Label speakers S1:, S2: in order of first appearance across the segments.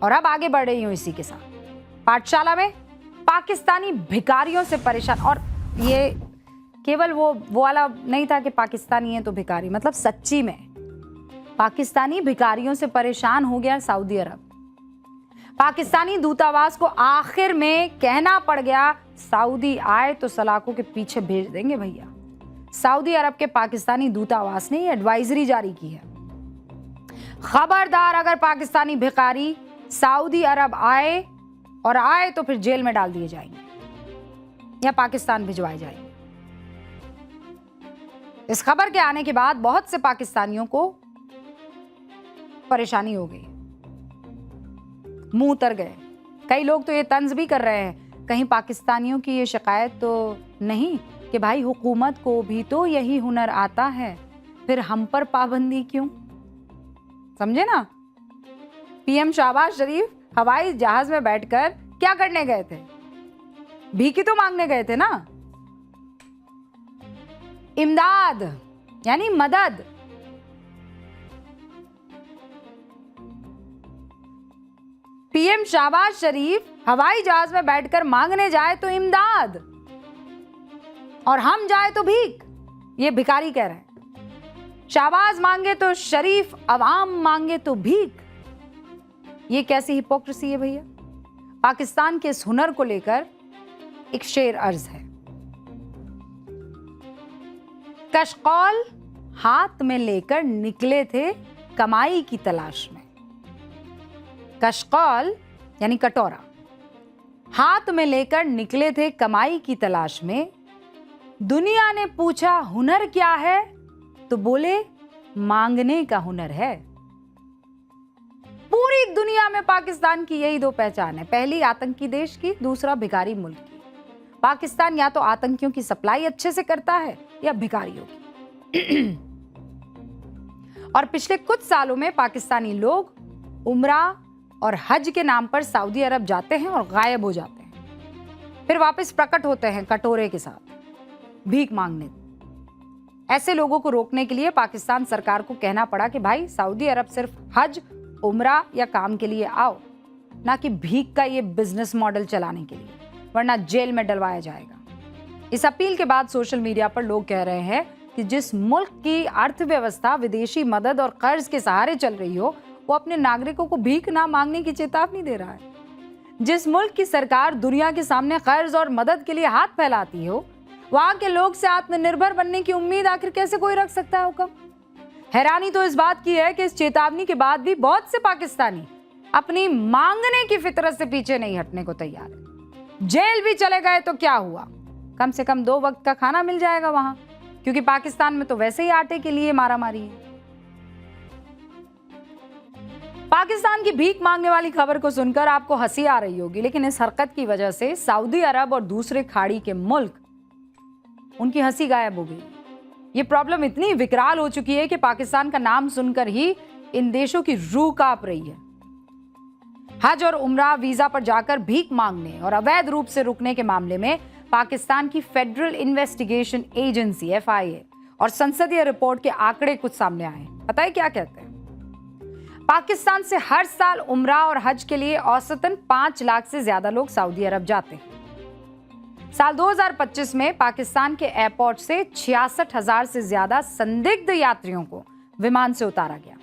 S1: और अब आगे बढ़ रही हूं इसी के साथ। पाठशाला में पाकिस्तानी भिखारियों से परेशान, और ये केवल वो वाला नहीं था कि पाकिस्तानी है तो भिखारी, मतलब सच्ची में पाकिस्तानी भिखारियों से परेशान हो गया सऊदी अरब। पाकिस्तानी दूतावास को आखिर में कहना पड़ गया सऊदी आए तो सलाखों के पीछे भेज देंगे भैया। सऊदी अरब के पाकिस्तानी दूतावास ने ये एडवाइजरी जारी की है, खबरदार अगर पाकिस्तानी भिखारी सऊदी अरब आए और आए तो फिर जेल में डाल दिए जाएंगे या पाकिस्तान भिजवाए जाएंगे। इस खबर के आने के बाद बहुत से पाकिस्तानियों को परेशानी हो गई, मुंह उतर गए। कई लोग तो ये तंज भी कर रहे हैं, कहीं पाकिस्तानियों की ये शिकायत तो नहीं कि भाई हुकूमत को भी तो यही हुनर आता है, फिर हम पर पाबंदी क्यों? समझे ना? पीएम शहबाज शरीफ हवाई जहाज में बैठकर क्या करने गए थे? भीख तो मांगने गए थे ना, इमदाद यानी मदद। पीएम शहबाज शरीफ हवाई जहाज में बैठकर मांगने जाए तो इमदाद, और हम जाए तो भीख। ये भिखारी कह रहे हैं। शहबाज मांगे तो शरीफ, अवाम मांगे तो भीख। ये कैसी हिपोक्रेसी है भैया? पाकिस्तान के इस हुनर को लेकर एक शेर अर्ज है। कशकौल हाथ में लेकर निकले थे कमाई की तलाश में। कशकौल यानी कटोरा हाथ में लेकर निकले थे कमाई की तलाश में। दुनिया ने पूछा हुनर क्या है, तो बोले मांगने का हुनर है। पूरी दुनिया में पाकिस्तान की यही दो पहचान है, पहली आतंकी देश की, दूसरा भिखारी मुल्क की। पाकिस्तान या तो आतंकियों की सप्लाई अच्छे से करता है या भिखारियों की। और पिछले कुछ सालों में पाकिस्तानी लोग उम्रा और हज के नाम पर सऊदी अरब जाते हैं और गायब हो जाते हैं, फिर वापस प्रकट होते हैं कटोरे के साथ भीख मांगने। ऐसे लोगों को रोकने के लिए पाकिस्तान सरकार को कहना पड़ा कि भाई सऊदी अरब सिर्फ हज, उम्रा या काम के लिए आओ, ना कि भीख का ये बिजनेस मॉडल चलाने के लिए, वरना जेल में डलवाया जाएगा। इस अपील के बाद सोशल मीडिया पर लोग कह रहे हैं कि जिस मुल्क की अर्थव्यवस्था विदेशी मदद और कर्ज के सहारे चल रही हो, वो अपने नागरिकों को भीख ना मांगने की चेतावनी दे रहा है। जिस मुल्क की सरकार दुनिया के सामने कर्ज और मदद के लिए हाथ फैलाती हो, वहां के लोग से आत्मनिर्भर बनने की उम्मीद आखिर कैसे कोई रख सकता है हुक्म? हैरानी तो इस बात की है कि इस चेतावनी के बाद भी बहुत से पाकिस्तानी अपनी मांगने की फितरत से पीछे नहीं हटने को तैयार है। जेल भी चले गए तो क्या हुआ, कम से कम 2 वक्त का खाना मिल जाएगा वहां, क्योंकि पाकिस्तान में तो वैसे ही आटे के लिए मारामारी है। पाकिस्तान की भीख मांगने वाली खबर को सुनकर आपको हंसी आ रही होगी, लेकिन इस हरकत की वजह से सऊदी अरब और दूसरे खाड़ी के मुल्क, उनकी हंसी गायब हो गई। ये प्रॉब्लम इतनी विकराल हो चुकी है कि पाकिस्तान का नाम सुनकर ही इन देशों की रूह कांप रही है। हज और उम्रा वीजा पर जाकर भीख मांगने और अवैध रूप से रुकने के मामले में पाकिस्तान की फेडरल इन्वेस्टिगेशन एजेंसी FIA और संसदीय रिपोर्ट के आंकड़े कुछ सामने आए। पता है क्या कहते हैं? पाकिस्तान से हर साल उम्रा और हज के लिए औसतन 5 लाख से ज्यादा लोग सऊदी अरब जाते हैं। साल 2025 में पाकिस्तान के एयरपोर्ट से 66,000 से ज्यादा संदिग्ध यात्रियों को विमान से उतारा गया।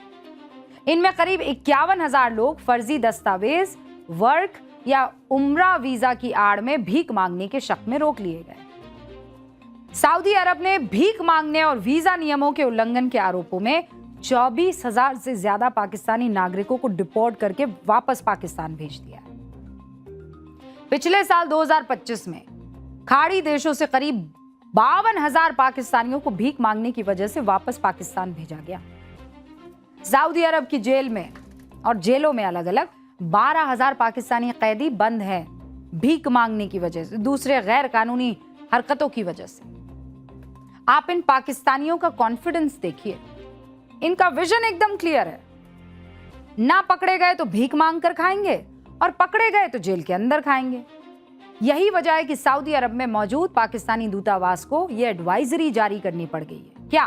S1: इनमें करीब 51,000 लोग फर्जी दस्तावेज, वर्क या उम्रा वीजा की आड़ में भीख मांगने के शक में रोक लिए गए। सऊदी अरब ने भीख मांगने और वीजा नियमों के उल्लंघन के आरोपों में 24,000 से ज्यादा पाकिस्तानी नागरिकों को डिपोर्ट करके वापस पाकिस्तान भेज दिया है। पिछले साल 2025 में खाड़ी देशों से करीब 52,000 पाकिस्तानियों को भीख मांगने की वजह से वापस पाकिस्तान भेजा गया। सऊदी अरब की जेल में और जेलों में अलग अलग 12,000 पाकिस्तानी कैदी बंद हैं भीख मांगने की वजह से, दूसरे गैर कानूनी हरकतों की वजह से। आप इन पाकिस्तानियों का कॉन्फिडेंस देखिए, इनका विजन एकदम क्लियर है। ना पकड़े गए तो भीख मांग कर खाएंगे और पकड़े गए तो जेल के अंदर खाएंगे। यही वजह है कि सऊदी अरब में मौजूद पाकिस्तानी दूतावास को यह एडवाइजरी जारी करनी पड़ गई है। क्या?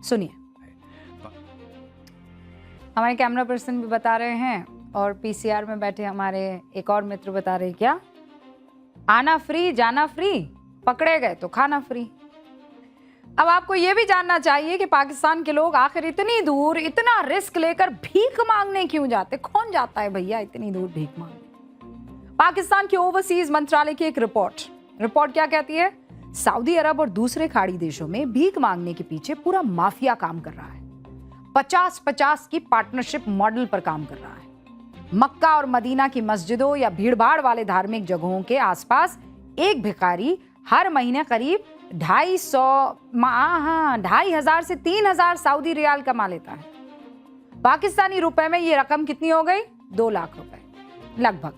S1: सुनिए। हमारे कैमरा पर्सन भी बता रहे हैं और पीसीआर में बैठे हमारे एक और मित्र बता रहे क्या, आना फ्री जाना फ्री, पकड़े गए तो खाना फ्री। अब आपको यह भी जानना चाहिए कि पाकिस्तान के लोग आखिर इतनी दूर इतना रिस्क लेकर भीख मांगने क्यों जाते। कौन जाता है भैया इतनी दूर भीख मांगने। पाकिस्तान के ओवरसीज मंत्रालय की एक रिपोर्ट क्या कहती है, सऊदी अरब और दूसरे खाड़ी देशों में भीख मांगने के पीछे पूरा माफिया काम कर रहा है। 50-50 की पार्टनरशिप मॉडल पर काम कर रहा है। मक्का और मदीना की मस्जिदों या भीड़भाड़ वाले धार्मिक जगहों के आसपास एक भिखारी हर महीने करीब 2,500 से 3,000 सऊदी रियाल कमा लेता है। पाकिस्तानी रुपए में ये रकम कितनी हो गई, 2 लाख रुपए लगभग।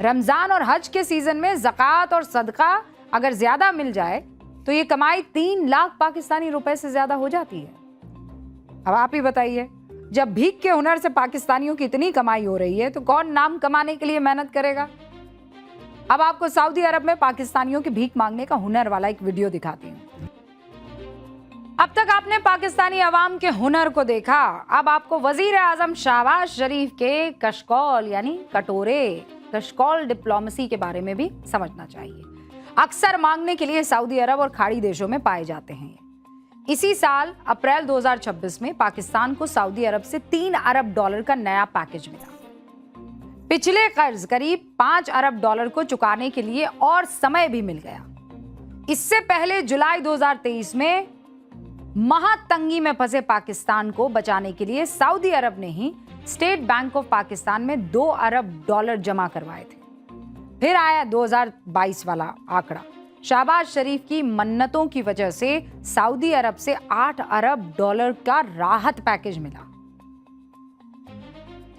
S1: रमजान और हज के सीजन में ज़कात और सदका अगर ज्यादा मिल जाए तो ये कमाई 3 लाख पाकिस्तानी रुपए से ज्यादा हो जाती है। अब आप ही बताइए, जब भीख के हुनर से पाकिस्तानियों की इतनी कमाई हो रही है तो कौन नाम कमाने के लिए मेहनत करेगा। अब आपको सऊदी अरब में पाकिस्तानियों के भीख मांगने का हुनर वाला एक वीडियो दिखाती हूँ। अब तक आपने पाकिस्तानी अवाम के हुनर को देखा, अब आपको वजीर आजम शहबाज शरीफ के कशकौल यानी कशकौल डिप्लोमेसी के बारे में भी समझना चाहिए। अक्सर मांगने के लिए सऊदी अरब और खाड़ी देशों में पाए जाते हैं। इसी साल अप्रैल 2026 में पाकिस्तान को सऊदी अरब से $3 अरब का नया पैकेज मिला। पिछले कर्ज करीब $5 अरब को चुकाने के लिए और समय भी मिल गया। इससे पहले जुलाई 2023 में महातंगी में फंसे पाकिस्तान को बचाने के लिए सऊदी अरब ने ही स्टेट बैंक ऑफ पाकिस्तान में $2 अरब जमा करवाए थे। फिर आया 2022 वाला आंकड़ा। शहबाज शरीफ की मन्नतों की वजह से सऊदी अरब से $8 अरब का राहत पैकेज मिला।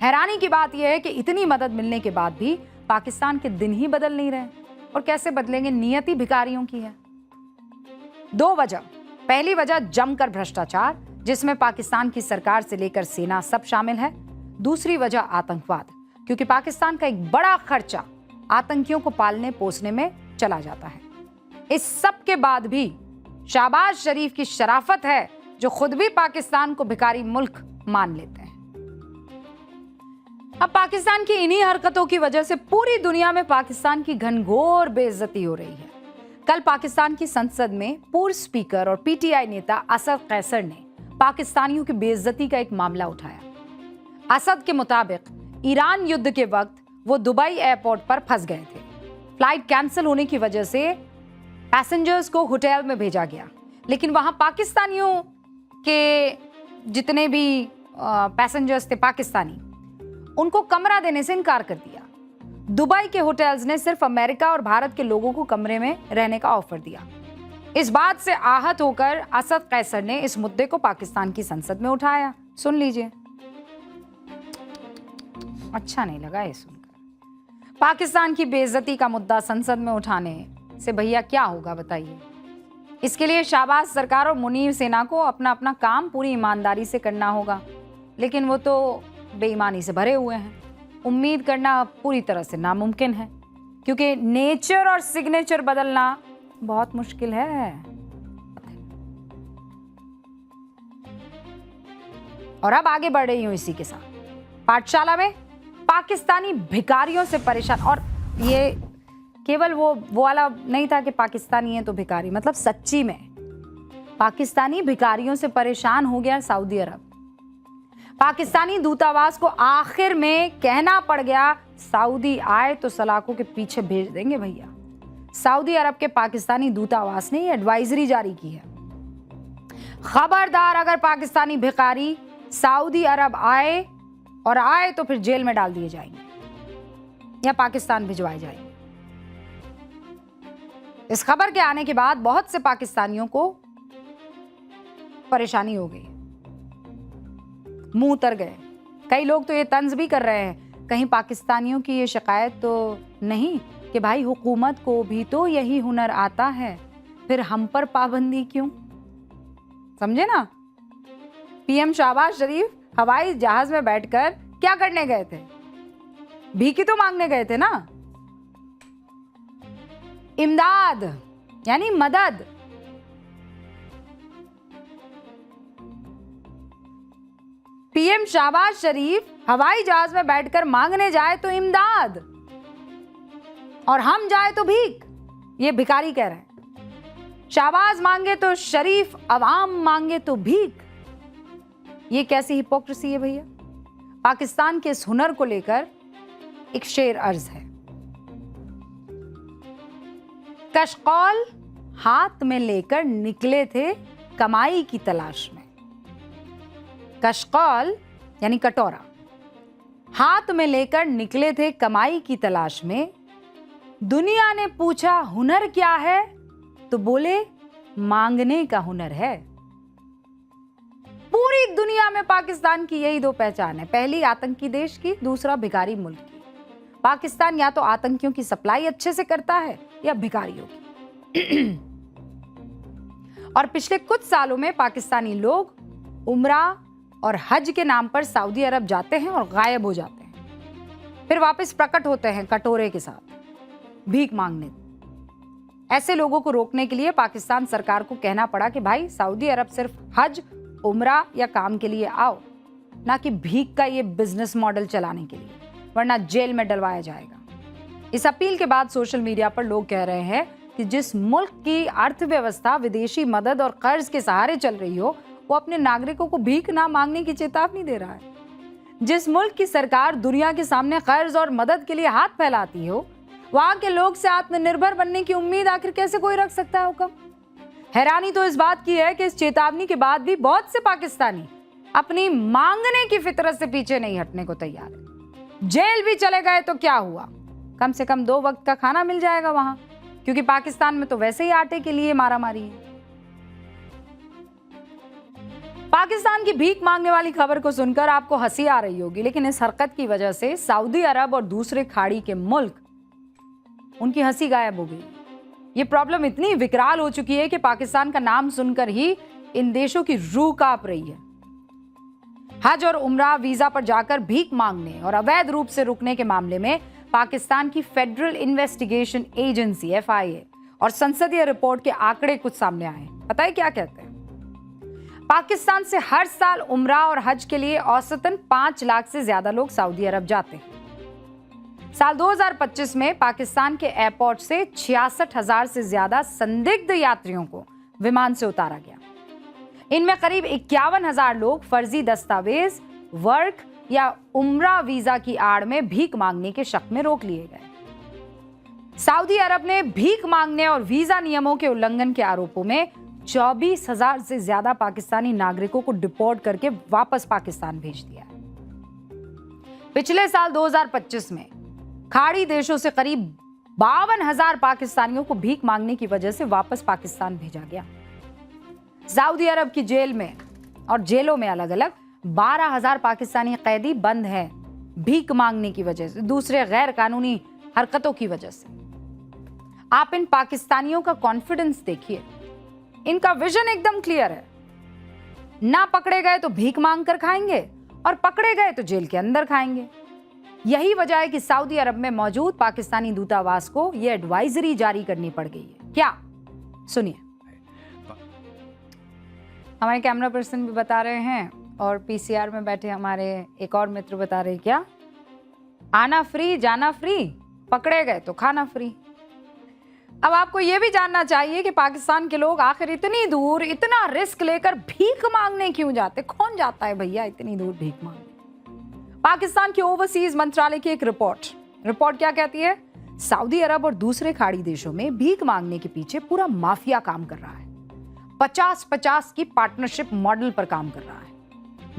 S1: हैरानी की बात यह है कि इतनी मदद मिलने के बाद भी पाकिस्तान के दिन ही बदल नहीं रहे। और कैसे बदलेंगे, नियति भिखारियों की है। 2 वजह। पहली वजह जमकर भ्रष्टाचार, जिसमें पाकिस्तान की सरकार से लेकर सेना सब शामिल है। दूसरी वजह आतंकवाद, क्योंकि पाकिस्तान का एक बड़ा खर्चा आतंकियों को पालने पोसने में चला जाता है। इस सब के बाद भी शहबाज शरीफ की शराफत है जो खुद भी पाकिस्तान को भिखारी मुल्क मान लेते हैं। अब पाकिस्तान की इन्हीं हरकतों की वजह से पूरी दुनिया में पाकिस्तान की घनघोर बेइज्जती हो रही है। कल पाकिस्तान की संसद में पूर्व स्पीकर और पीटीआई नेता असद कैसर ने पाकिस्तानियों की बेइज्जती का एक मामला उठाया। असद के मुताबिक ईरान युद्ध के वक्त वो दुबई एयरपोर्ट पर फंस गए थे। फ्लाइट कैंसिल होने की वजह से पैसेंजर्स को होटल में भेजा गया, लेकिन वहां पाकिस्तानियों के जितने भी पैसेंजर्स थे पाकिस्तानी, उनको कमरा देने से इनकार कर दिया। दुबई के होटल्स ने सिर्फ अमेरिका और भारत के लोगों को कमरे में रहने का ऑफर दिया। इस बात से आहत होकर असद कैसर ने इस मुद्दे को पाकिस्तान की संसद में उठाया। सुन लीजिए, अच्छा नहीं लगा ये सुनकर। पाकिस्तान की बेइज्जती का मुद्दा संसद में उठाने से भैया क्या होगा बताइए। इसके लिए शाहबाज सरकार और मुनीर सेना को अपना अपना काम पूरी ईमानदारी से करना होगा, लेकिन वो तो बेईमानी से भरे हुए हैं। उम्मीद करना पूरी तरह से नामुमकिन है, क्योंकि नेचर और सिग्नेचर बदलना बहुत मुश्किल है। और अब आगे बढ़ रही हूं इसी के साथ। पाठशाला में पाकिस्तानी भिखारियों से परेशान, और ये केवल वो वाला नहीं था कि पाकिस्तानी है तो भिखारी, मतलब सच्ची में पाकिस्तानी भिखारियों से परेशान हो गया सऊदी अरब। पाकिस्तानी दूतावास को आखिर में कहना पड़ गया, सऊदी आए तो सलाखों के पीछे भेज देंगे भैया। सऊदी अरब के पाकिस्तानी दूतावास ने एडवाइजरी जारी की है, खबरदार अगर पाकिस्तानी भिखारी सऊदी अरब आए तो फिर जेल में डाल दिए जाएंगे या पाकिस्तान भिजवाए जाएंगे। इस खबर के आने के बाद बहुत से पाकिस्तानियों को परेशानी हो गई, मुंह उतर गए। कई लोग तो ये तंज भी कर रहे हैं, कहीं पाकिस्तानियों की ये शिकायत तो नहीं कि भाई हुकूमत को भी तो यही हुनर आता है, फिर हम पर पाबंदी क्यों। समझे ना। पीएम शहबाज शरीफ हवाई जहाज में बैठकर क्या करने गए थे, भीख तो मांगने गए थे ना। इमदाद यानी मदद। पीएम शहबाज शरीफ हवाई जहाज में बैठकर मांगने जाए तो इमदाद और हम जाए तो भीख। ये भिखारी कह रहे हैं। शहबाज मांगे तो शरीफ, अवाम मांगे तो भीख। ये कैसी हिपोक्रेसी है भैया। पाकिस्तान के इस हुनर को लेकर एक शेर अर्ज है। कशकौल हाथ में लेकर निकले थे कमाई की तलाश में। कशकौल यानी कटोरा हाथ में लेकर निकले थे कमाई की तलाश में। दुनिया ने पूछा हुनर क्या है, तो बोले मांगने का हुनर है। पूरी दुनिया में पाकिस्तान की यही दो पहचान है, पहली आतंकी देश की, दूसरा भिखारी मुल्क की। पाकिस्तान या तो आतंकियों की सप्लाई अच्छे से करता है या भिखारियों की। और पिछले कुछ सालों में पाकिस्तानी लोग उम्रा और हज के नाम पर सऊदी अरब जाते हैं और गायब हो जाते हैं, फिर वापस प्रकट होते हैं कटोरे के साथ भीख मांगने। ऐसे लोगों को रोकने के लिए पाकिस्तान सरकार को कहना पड़ा कि भाई सऊदी अरब सिर्फ हज, उम्रा या काम के लिए आओ, ना कि भीख का ये बिजनेस मॉडल चलाने के लिए, वरना जेल में डलवाया जाएगा। इस अपील के बाद सोशल मीडिया पर लोग कह रहे हैं कि जिस मुल्क की अर्थव्यवस्था विदेशी मदद और कर्ज के सहारे चल रही हो, वो अपने नागरिकों को भीख ना मांगने की चेतावनी दे रहा है। जिस मुल्क की सरकार दुनिया के सामने कर्ज और मदद के लिए हाथ फैलाती हो, वहां के लोग से आत्मनिर्भर बनने की उम्मीद आखिर कैसे कोई रख सकता है हुक्म। हैरानी तो इस बात की है कि इस चेतावनी के बाद भी बहुत से पाकिस्तानी अपनी मांगने की फितरत से पीछे नहीं हटने को तैयार है। जेल भी चले गए तो क्या हुआ, कम से कम 2 वक्त का खाना मिल जाएगा वहां, क्योंकि पाकिस्तान में तो वैसे ही आटे के लिए मारामारी है। पाकिस्तान की भीख मांगने वाली खबर को सुनकर आपको हंसी आ रही होगी, लेकिन इस हरकत की वजह से सऊदी अरब और दूसरे खाड़ी के मुल्क, उनकी हंसी गायब हो गई। ये प्रॉब्लम इतनी विकराल हो चुकी है कि पाकिस्तान का नाम सुनकर ही इन देशों की रूह कांप रही है। हज और उम्रा वीजा पर जाकर भीख मांगने और अवैध रूप से रुकने के मामले में पाकिस्तान की फेडरल इन्वेस्टिगेशन एजेंसी FIA और संसदीय रिपोर्ट के आंकड़े कुछ सामने आए। पता है क्या कहते हैं? पाकिस्तान से हर साल उम्रा और हज के लिए औसतन 5 लाख से ज्यादा लोग सऊदी अरब जाते हैं। साल 2025 में पाकिस्तान के एयरपोर्ट से 66,000 से ज्यादा संदिग्ध यात्रियों को विमान से उतारा गया। इनमें करीब 51,000 लोग फर्जी दस्तावेज, वर्क या उम्रा वीजा की आड़ में भीख मांगने के शक में रोक लिए गए। सऊदी अरब ने भीख मांगने और वीजा नियमों के उल्लंघन के आरोपों में 24,000 से ज्यादा पाकिस्तानी नागरिकों को डिपोर्ट करके वापस पाकिस्तान भेज दिया है। पिछले साल 2025 में खाड़ी देशों से करीब 52,000 पाकिस्तानियों को भीख मांगने की वजह से वापस पाकिस्तान भेजा गया। सऊदी अरब की जेल में और जेलों में अलग अलग 12,000 पाकिस्तानी कैदी बंद हैं भीख मांगने की वजह से, दूसरे गैर कानूनी हरकतों की वजह से। आप इन पाकिस्तानियों का कॉन्फिडेंस देखिए, इनका विजन एकदम क्लियर है। ना पकड़े गए तो भीख मांग कर खाएंगे और पकड़े गए तो जेल के अंदर खाएंगे। यही वजह है कि सऊदी अरब में मौजूद पाकिस्तानी दूतावास को यह एडवाइजरी जारी करनी पड़ गई है। क्या, सुनिए। हमारे कैमरा पर्सन भी बता रहे हैं और PCR में बैठे हमारे एक और मित्र बता रहे हैं, क्या आना फ्री जाना फ्री, पकड़े गए तो खाना फ्री। अब आपको यह भी जानना चाहिए कि पाकिस्तान के लोग आखिर इतनी दूर इतना रिस्क लेकर भीख मांगने क्यों जाते? कौन जाता है भैया इतनी दूर भीख मांगने? पाकिस्तान के ओवरसीज मंत्रालय की एक रिपोर्ट क्या कहती है? सऊदी अरब और दूसरे खाड़ी देशों में भीख मांगने के पीछे पूरा माफिया काम कर रहा है। 50-50 की पार्टनरशिप मॉडल पर काम कर रहा है।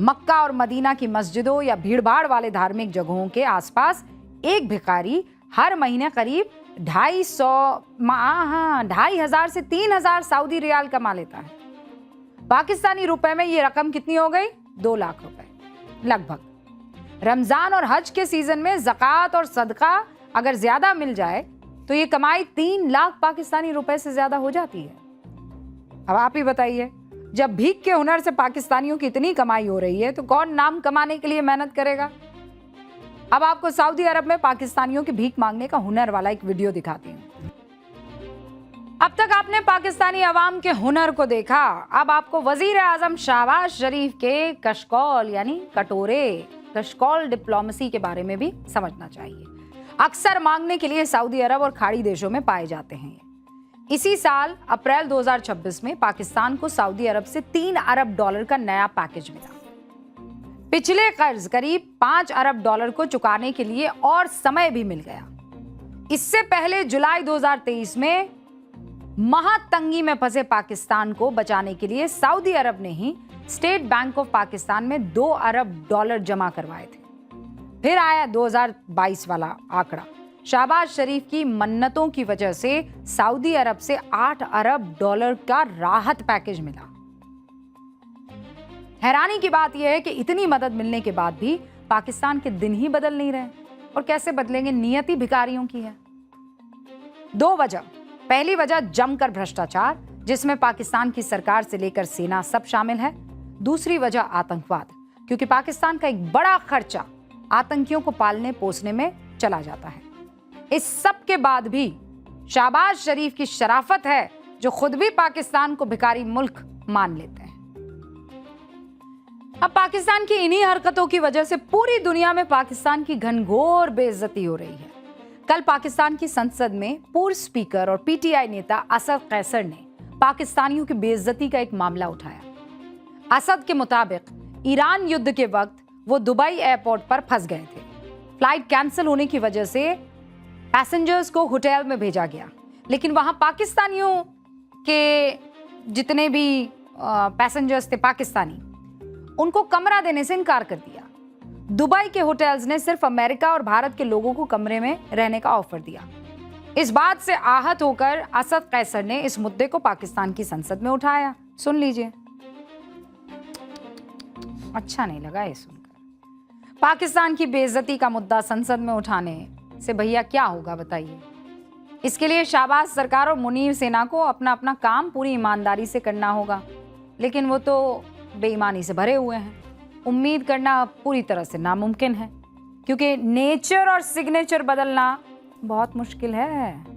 S1: मक्का और मदीना की मस्जिदों या भीड़भाड़ वाले धार्मिक जगहों के आसपास एक भिखारी हर महीने करीब 2,500 से 3,000 सऊदी रियाल कमा लेता है। पाकिस्तानी रुपए में ये रकम कितनी हो गई? 2 लाख रुपए लगभग। रमजान और हज के सीजन में ज़कात और सदका अगर ज्यादा मिल जाए तो ये कमाई 3 लाख पाकिस्तानी रुपए से ज्यादा हो जाती है। अब आप ही बताइए, जब भीख के हुनर से पाकिस्तानियों की इतनी कमाई हो रही है तो कौन नाम कमाने के लिए मेहनत करेगा? अब आपको सऊदी अरब में पाकिस्तानियों के भीख मांगने का हुनर वाला एक वीडियो दिखाती हूँ। अब तक आपने पाकिस्तानी अवाम के हुनर को देखा, अब आपको वजीर आजम शहबाज शरीफ के कशकौल यानी कटोरे कशकौल डिप्लोमेसी के बारे में भी समझना चाहिए। अक्सर मांगने के लिए सऊदी अरब और खाड़ी देशों में पाए जाते हैं। इसी साल अप्रैल 2026 में पाकिस्तान को सऊदी अरब से 3 अरब डॉलर का नया पैकेज मिला। पिछले कर्ज करीब 5 अरब डॉलर को चुकाने के लिए और समय भी मिल गया। इससे पहले जुलाई 2023 में महातंगी में फंसे पाकिस्तान को बचाने के लिए सऊदी अरब ने ही स्टेट बैंक ऑफ पाकिस्तान में 2 अरब डॉलर जमा करवाए थे। फिर आया 2022 वाला आंकड़ा। शहबाज शरीफ की मन्नतों की वजह से सऊदी अरब से 8 अरब डॉलर का राहत पैकेज मिला। हैरानी की बात यह है कि इतनी मदद मिलने के बाद भी पाकिस्तान के दिन ही बदल नहीं रहे। और कैसे बदलेंगे, नियति भिखारियों की है। 2 वजह। पहली वजह जमकर भ्रष्टाचार, जिसमें पाकिस्तान की सरकार से लेकर सेना सब शामिल है। दूसरी वजह आतंकवाद, क्योंकि पाकिस्तान का एक बड़ा खर्चा आतंकियों को पालने पोसने में चला जाता है। इस सब के बाद भी शहबाज शरीफ की शराफत है जो खुद भी पाकिस्तान को भिखारी मुल्क मान लेते हैं। अब पाकिस्तान की इन्हीं हरकतों की वजह से पूरी दुनिया में पाकिस्तान की घनघोर बेइज्जती हो रही है। कल पाकिस्तान की संसद में पूर्व स्पीकर और पीटीआई नेता असद कैसर ने पाकिस्तानियों की बेइज्जती का एक मामला उठाया। असद के मुताबिक ईरान युद्ध के वक्त वो दुबई एयरपोर्ट पर फंस गए थे। फ्लाइट कैंसिल होने की वजह से पैसेंजर्स को होटल में भेजा गया, लेकिन वहां पाकिस्तानियों के जितने भी पैसेंजर्स थे पाकिस्तानी, उनको कमरा देने से इनकार कर दिया। दुबई के होटल्स ने सिर्फ अमेरिका और भारत के लोगों को कमरे में रहने का ऑफर दिया। इस बात से आहत होकर असद कैसर ने इस मुद्दे को पाकिस्तान की संसद में उठाया। सुन लीजिए, अच्छा नहीं लगा ये सुनकर। पाकिस्तान की बेइज्जती का मुद्दा संसद में उठाने से भैया क्या होगा बताइए। इसके लिए शहबाज सरकार और मुनीर सेना को अपना अपना काम पूरी ईमानदारी से करना होगा, लेकिन वो तो बेईमानी से भरे हुए हैं। उम्मीद करना पूरी तरह से नामुमकिन है, क्योंकि नेचर और सिग्नेचर बदलना बहुत मुश्किल है।